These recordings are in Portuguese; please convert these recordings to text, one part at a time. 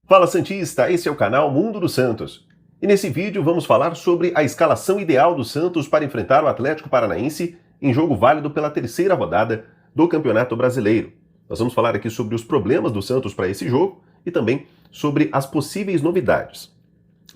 Fala Santista, esse é o canal Mundo do Santos. E nesse vídeo vamos falar sobre a escalação ideal do Santos para enfrentar o Atlético Paranaense em jogo válido pela terceira rodada do Campeonato Brasileiro. Nós vamos falar aqui sobre os problemas do Santos para esse jogo e também sobre as possíveis novidades.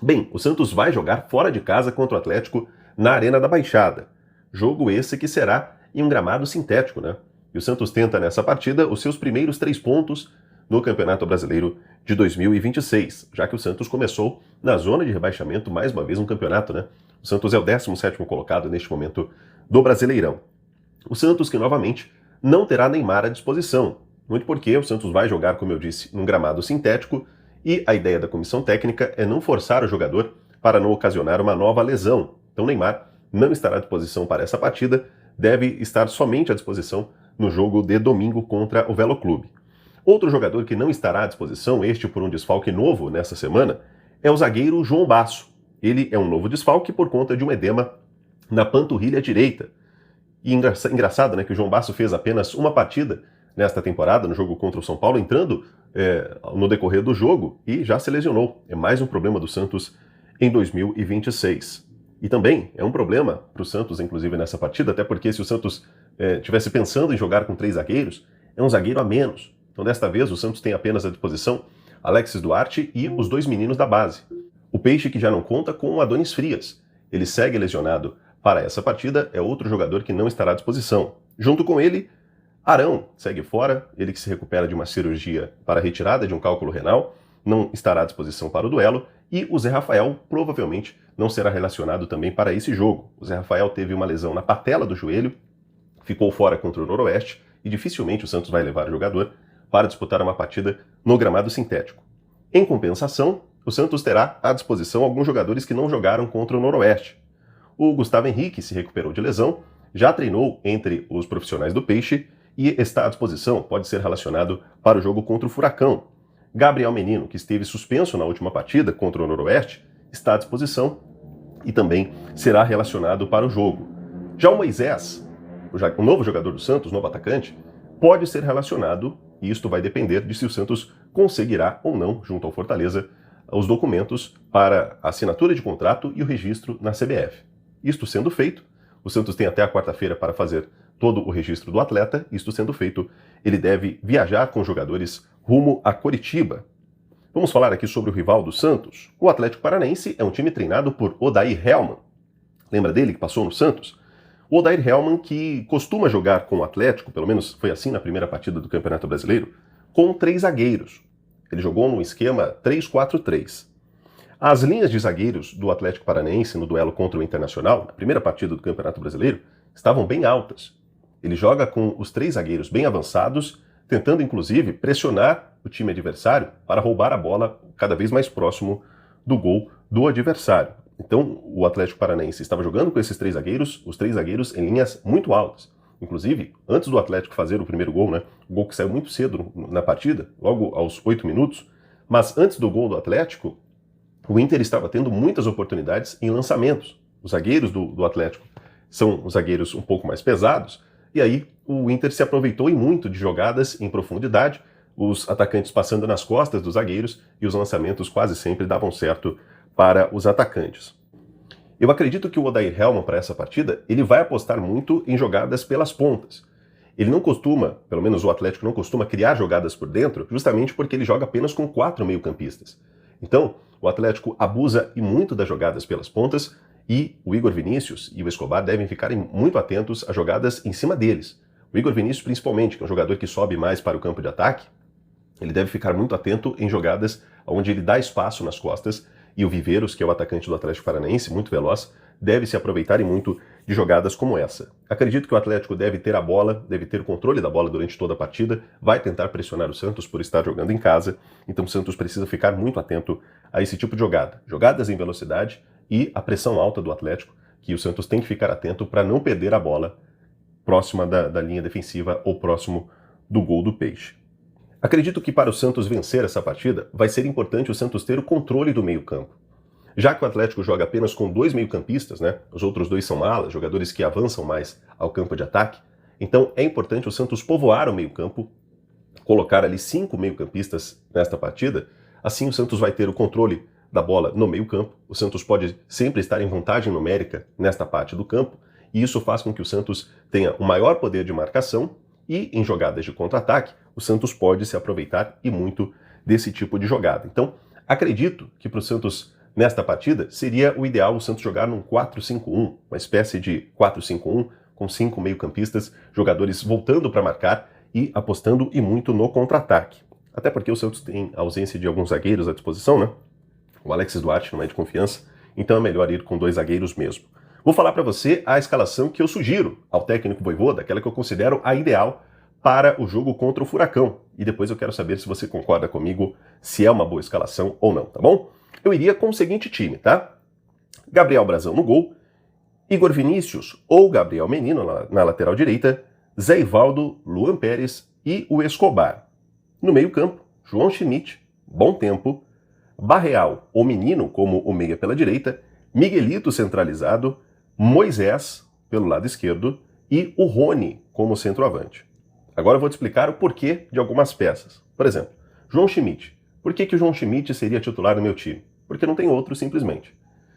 Bem, o Santos vai jogar fora de casa contra o Atlético na Arena da Baixada. Jogo esse que será em um gramado sintético, né? E o Santos tenta nessa partida os seus primeiros 3 pontos no Campeonato Brasileiro de 2026, já que o Santos começou na zona de rebaixamento mais uma vez no campeonato, né? O Santos é o 17º colocado neste momento do Brasileirão. O Santos que novamente não terá Neymar à disposição, muito porque o Santos vai jogar, como eu disse, num gramado sintético e a ideia da comissão técnica é não forçar o jogador para não ocasionar uma nova lesão. Então Neymar não estará à disposição para essa partida, deve estar somente à disposição no jogo de domingo contra o Velo Clube. Outro jogador que não estará à disposição, este por um desfalque novo nessa semana, é o zagueiro João Basso. Ele é um novo desfalque por conta de um edema na panturrilha direita. E engraçado, né, que o João Basso fez apenas uma partida nesta temporada, no jogo contra o São Paulo, entrando no decorrer do jogo e já se lesionou. É mais um problema do Santos em 2026. E também é um problema para o Santos, inclusive, nessa partida, até porque se o Santos estivesse pensando em jogar com 3 zagueiros, é um zagueiro a menos. Então, desta vez, o Santos tem apenas à disposição Alexis Duarte e os 2 meninos da base. O Peixe, que já não conta com o Adonis Frias. Ele segue lesionado para essa partida, é outro jogador que não estará à disposição. Junto com ele, Arão segue fora, ele que se recupera de uma cirurgia para a retirada de um cálculo renal, não estará à disposição para o duelo, e o Zé Rafael provavelmente não será relacionado também para esse jogo. O Zé Rafael teve uma lesão na patela do joelho, ficou fora contra o Noroeste, e dificilmente o Santos vai levar o jogador para disputar uma partida no gramado sintético. Em compensação, o Santos terá à disposição alguns jogadores que não jogaram contra o Noroeste. O Gustavo Henrique se recuperou de lesão, já treinou entre os profissionais do Peixe e está à disposição, pode ser relacionado para o jogo contra o Furacão. Gabriel Menino, que esteve suspenso na última partida contra o Noroeste, está à disposição e também será relacionado para o jogo. Já o Moisés, o novo jogador do Santos, novo atacante, pode ser relacionado, e isto vai depender de se o Santos conseguirá ou não, junto ao Fortaleza, os documentos para a assinatura de contrato e o registro na CBF. Isto sendo feito, o Santos tem até a quarta-feira para fazer todo o registro do atleta. Isto sendo feito, ele deve viajar com os jogadores rumo a Coritiba. Vamos falar aqui sobre o rival do Santos. O Atlético Paranaense é um time treinado por Odair Hellmann. Lembra dele que passou no Santos? O Odair Hellmann, que costuma jogar com o Atlético, pelo menos foi assim na primeira partida do Campeonato Brasileiro, com 3 zagueiros. Ele jogou num esquema 3-4-3. As linhas de zagueiros do Atlético Paranaense no duelo contra o Internacional, na primeira partida do Campeonato Brasileiro, estavam bem altas. Ele joga com os 3 zagueiros bem avançados, tentando inclusive pressionar o time adversário para roubar a bola cada vez mais próximo do gol do adversário. Então, o Atlético Paranaense estava jogando com esses 3 zagueiros, os 3 zagueiros em linhas muito altas. Inclusive, antes do Atlético fazer o primeiro gol, né, o gol que saiu muito cedo na partida, logo aos 8 minutos, mas antes do gol do Atlético, o Inter estava tendo muitas oportunidades em lançamentos. Os zagueiros do Atlético são os zagueiros um pouco mais pesados, e aí o Inter se aproveitou em muito de jogadas em profundidade, os atacantes passando nas costas dos zagueiros, e os lançamentos quase sempre davam certo para os atacantes. Eu acredito que o Odair Hellmann, para essa partida, ele vai apostar muito em jogadas pelas pontas. Ele não costuma, pelo menos o Atlético não costuma criar jogadas por dentro, justamente porque ele joga apenas com 4 meio-campistas. Então, o Atlético abusa e muito das jogadas pelas pontas, e o Igor Vinícius e o Escobar devem ficar muito atentos às jogadas em cima deles. O Igor Vinícius, principalmente, que é um jogador que sobe mais para o campo de ataque, ele deve ficar muito atento em jogadas onde ele dá espaço nas costas, e o Viveiros, que é o atacante do Atlético Paranaense, muito veloz, deve se aproveitar e muito de jogadas como essa. Acredito que o Atlético deve ter a bola, deve ter o controle da bola durante toda a partida, vai tentar pressionar o Santos por estar jogando em casa, então o Santos precisa ficar muito atento a esse tipo de jogada. Jogadas em velocidade e a pressão alta do Atlético, que o Santos tem que ficar atento para não perder a bola próxima da linha defensiva ou próximo do gol do Peixe. Acredito que para o Santos vencer essa partida, vai ser importante o Santos ter o controle do meio-campo. Já que o Atlético joga apenas com 2 meio-campistas, né? Os outros 2 são alas, jogadores que avançam mais ao campo de ataque, então é importante o Santos povoar o meio-campo, colocar ali 5 meio-campistas nesta partida, Assim o Santos vai ter o controle da bola no meio-campo, o Santos pode sempre estar em vantagem numérica nesta parte do campo, e isso faz com que o Santos tenha um maior poder de marcação e, em jogadas de contra-ataque, o Santos pode se aproveitar e muito desse tipo de jogada. Então, acredito que para o Santos, nesta partida, seria o ideal o Santos jogar num 4-5-1, uma espécie de 4-5-1, com 5 meio-campistas, jogadores voltando para marcar e apostando e muito no contra-ataque. Até porque o Santos tem a ausência de alguns zagueiros à disposição, né? O Alex Duarte não é de confiança, então é melhor ir com 2 zagueiros mesmo. Vou falar para você a escalação que eu sugiro ao técnico Vojvoda, aquela que eu considero a ideal para o jogo contra o Furacão. E depois eu quero saber se você concorda comigo, se é uma boa escalação ou não, tá bom? Eu iria com o seguinte time, tá? Gabriel Brazão no gol, Igor Vinícius ou Gabriel Menino na lateral direita, Zé Ivaldo, Luan Pérez e o Escobar. No meio-campo, João Schmidt, Bom Tempo, Barreal, o Menino como o meia pela direita, Miguelito centralizado, Moisés pelo lado esquerdo e o Rony como centroavante. Agora eu vou te explicar o porquê de algumas peças. Por exemplo, João Schmidt. Por que o João Schmidt seria titular no meu time? Porque não tem outro, simplesmente.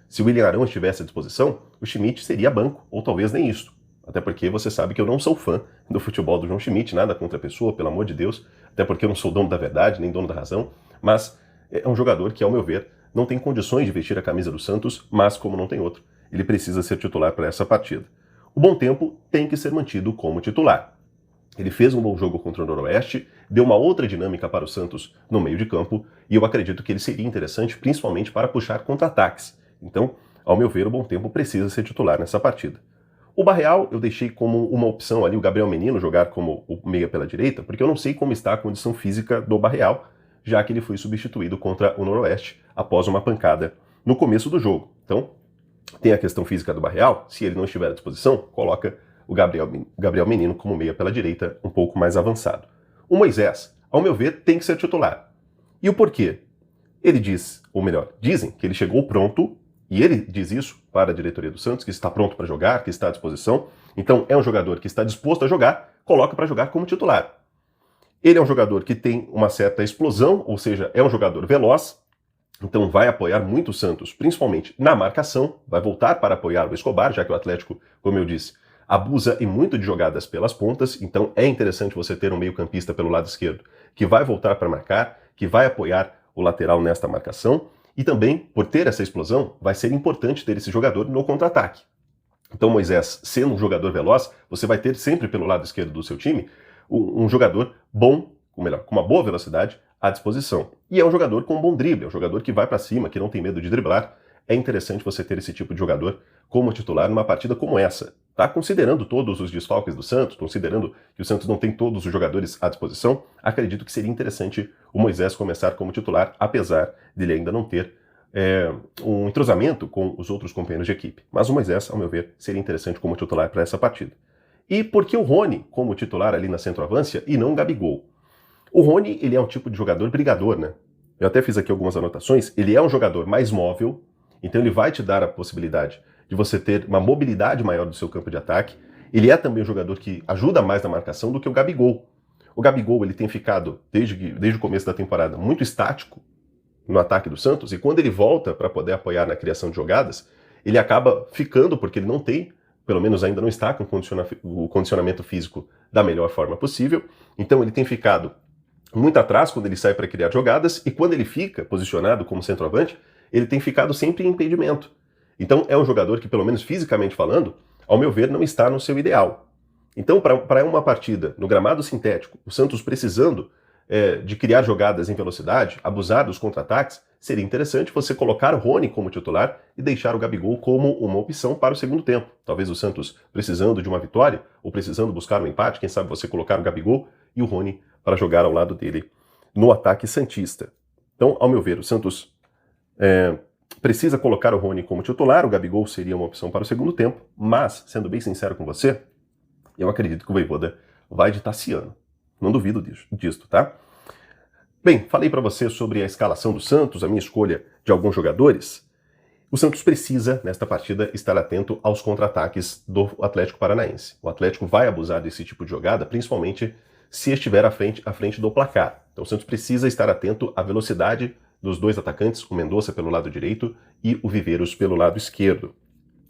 Se o William Arão estivesse à disposição, o Schmidt seria banco, ou talvez nem isso. Até porque você sabe que eu não sou fã do futebol do João Schmidt, nada contra a pessoa, pelo amor de Deus, até porque eu não sou dono da verdade, nem dono da razão, mas é um jogador que, ao meu ver, não tem condições de vestir a camisa do Santos, mas como não tem outro, ele precisa ser titular para essa partida. O Bom Tempo tem que ser mantido como titular. Ele fez um bom jogo contra o Noroeste, deu uma outra dinâmica para o Santos no meio de campo, e eu acredito que ele seria interessante principalmente para puxar contra-ataques. Então, ao meu ver, o Bom Tempo precisa ser titular nessa partida. O Barreal eu deixei como uma opção ali o Gabriel Menino jogar como o meia pela direita, porque eu não sei como está a condição física do Barreal, já que ele foi substituído contra o Noroeste após uma pancada no começo do jogo. Então, tem a questão física do Barreal, se ele não estiver à disposição, coloca o Gabriel Menino como meia pela direita, um pouco mais avançado. O Moisés, ao meu ver, tem que ser titular. E o porquê? Ele diz, ou melhor, dizem que ele chegou pronto, e ele diz isso para a diretoria do Santos, que está pronto para jogar, que está à disposição. Então é um jogador que está disposto a jogar, coloca para jogar como titular. Ele é um jogador que tem uma certa explosão, ou seja, é um jogador veloz, então vai apoiar muito o Santos, principalmente na marcação, vai voltar para apoiar o Escobar, já que o Atlético, como eu disse, abusa e muito de jogadas pelas pontas, então é interessante você ter um meio-campista pelo lado esquerdo que vai voltar para marcar, que vai apoiar o lateral nesta marcação, e também, por ter essa explosão, vai ser importante ter esse jogador no contra-ataque. Então Moisés, sendo um jogador veloz, você vai ter sempre pelo lado esquerdo do seu time um jogador bom, ou melhor, com uma boa velocidade à disposição. E é um jogador com um bom drible, é um jogador que vai para cima, que não tem medo de driblar. É interessante você ter esse tipo de jogador como titular numa partida como essa. Tá? Considerando todos os desfalques do Santos, considerando que o Santos não tem todos os jogadores à disposição, acredito que seria interessante o Moisés começar como titular, apesar dele ainda não ter um entrosamento com os outros companheiros de equipe. Mas o Moisés, ao meu ver, seria interessante como titular para essa partida. E por que o Rony como titular ali na centroavância e não o Gabigol? O Rony, ele é um tipo de jogador brigador, né? Eu até fiz aqui algumas anotações. Ele é um jogador mais móvel, então ele vai te dar a possibilidade de você ter uma mobilidade maior do seu campo de ataque. Ele é também um jogador que ajuda mais na marcação do que o Gabigol. O Gabigol, ele tem ficado, desde o começo da temporada, muito estático no ataque do Santos, e quando ele volta para poder apoiar na criação de jogadas, ele acaba ficando, porque ele não tem, pelo menos ainda não está com o condicionamento físico da melhor forma possível, então ele tem ficado muito atrás quando ele sai para criar jogadas, e quando ele fica posicionado como centroavante, ele tem ficado sempre em impedimento. Então é um jogador que, pelo menos fisicamente falando, ao meu ver, não está no seu ideal. Então, para uma partida no gramado sintético, o Santos precisando de criar jogadas em velocidade, abusar dos contra-ataques, seria interessante você colocar o Rony como titular e deixar o Gabigol como uma opção para o segundo tempo. Talvez o Santos precisando de uma vitória, ou precisando buscar um empate, quem sabe você colocar o Gabigol e o Rony para jogar ao lado dele no ataque santista. Então, ao meu ver, o Santos precisa colocar o Rony como titular, o Gabigol seria uma opção para o segundo tempo, mas, sendo bem sincero com você, eu acredito que o Vojvoda vai de Tassiano. Não duvido disso, tá? Bem, falei para você sobre a escalação do Santos, a minha escolha de alguns jogadores. O Santos precisa, nesta partida, estar atento aos contra-ataques do Atlético Paranaense. O Atlético vai abusar desse tipo de jogada, principalmente se estiver à frente do placar. Então o Santos precisa estar atento à velocidade dos dois atacantes, o Mendonça pelo lado direito e o Viveiros pelo lado esquerdo.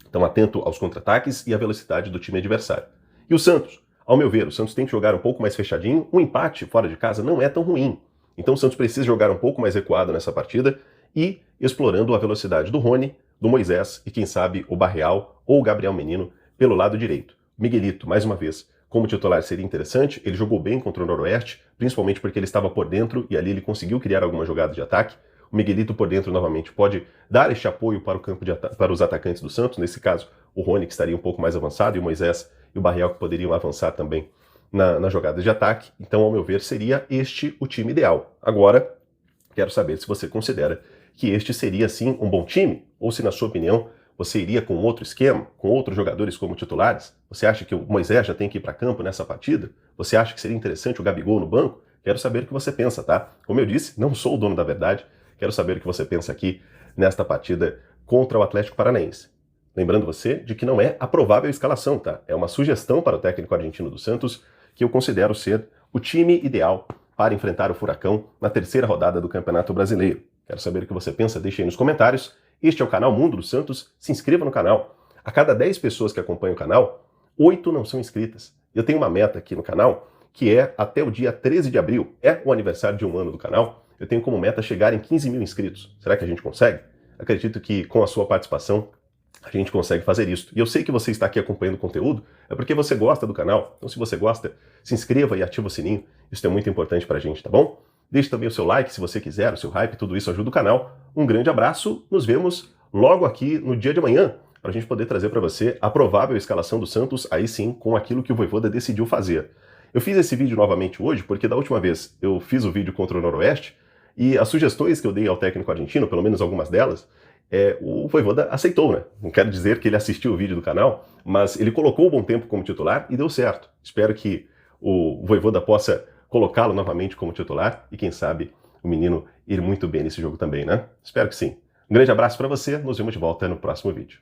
Então atento aos contra-ataques e à velocidade do time adversário. E o Santos? Ao meu ver, o Santos tem que jogar um pouco mais fechadinho. Um empate fora de casa não é tão ruim. Então o Santos precisa jogar um pouco mais recuado nessa partida e explorando a velocidade do Rony, do Moisés e, quem sabe, o Barreal ou o Gabriel Menino pelo lado direito. Miguelito, mais uma vez, como titular seria interessante. Ele jogou bem contra o Noroeste, principalmente porque ele estava por dentro e ali ele conseguiu criar alguma jogada de ataque. O Miguelito por dentro novamente pode dar este apoio para o campo para os atacantes do Santos, nesse caso o Rony, que estaria um pouco mais avançado, e o Moisés e o Barreal, que poderiam avançar também na jogada de ataque. Então, ao meu ver, seria este o time ideal. Agora, quero saber se você considera que este seria, sim, um bom time, ou se, na sua opinião, você iria com outro esquema, com outros jogadores como titulares? Você acha que o Moisés já tem que ir para campo nessa partida? Você acha que seria interessante o Gabigol no banco? Quero saber o que você pensa, tá? Como eu disse, não sou o dono da verdade. Quero saber o que você pensa aqui nesta partida contra o Atlético Paranaense. Lembrando você de que não é a provável escalação, tá? É uma sugestão para o técnico argentino do Santos, que eu considero ser o time ideal para enfrentar o Furacão na terceira rodada do Campeonato Brasileiro. Quero saber o que você pensa, deixe aí nos comentários. Este é o canal Mundo do Santos, se inscreva no canal. A cada 10 pessoas que acompanham o canal, 8 não são inscritas. Eu tenho uma meta aqui no canal, que é até o dia 13 de abril, é o aniversário de 1 ano do canal, eu tenho como meta chegar em 15 mil inscritos. Será que a gente consegue? Acredito que com a sua participação a gente consegue fazer isso. E eu sei que você está aqui acompanhando o conteúdo, é porque você gosta do canal. Então, se você gosta, se inscreva e ativa o sininho. Isso é muito importante pra gente, tá bom? Deixe também o seu like se você quiser, o seu hype, tudo isso ajuda o canal. Um grande abraço, nos vemos logo aqui no dia de amanhã, para a gente poder trazer para você a provável escalação do Santos, aí sim, com aquilo que o Vojvoda decidiu fazer. Eu fiz esse vídeo novamente hoje, porque da última vez eu fiz o vídeo contra o Noroeste, e as sugestões que eu dei ao técnico argentino, pelo menos algumas delas, o Vojvoda aceitou, né? Não quero dizer que ele assistiu o vídeo do canal, mas ele colocou o Bom Tempo como titular e deu certo. Espero que o Vojvoda possa colocá-lo novamente como titular e, quem sabe, o menino ir muito bem nesse jogo também, né? Espero que sim. Um grande abraço para você, nos vemos de volta no próximo vídeo.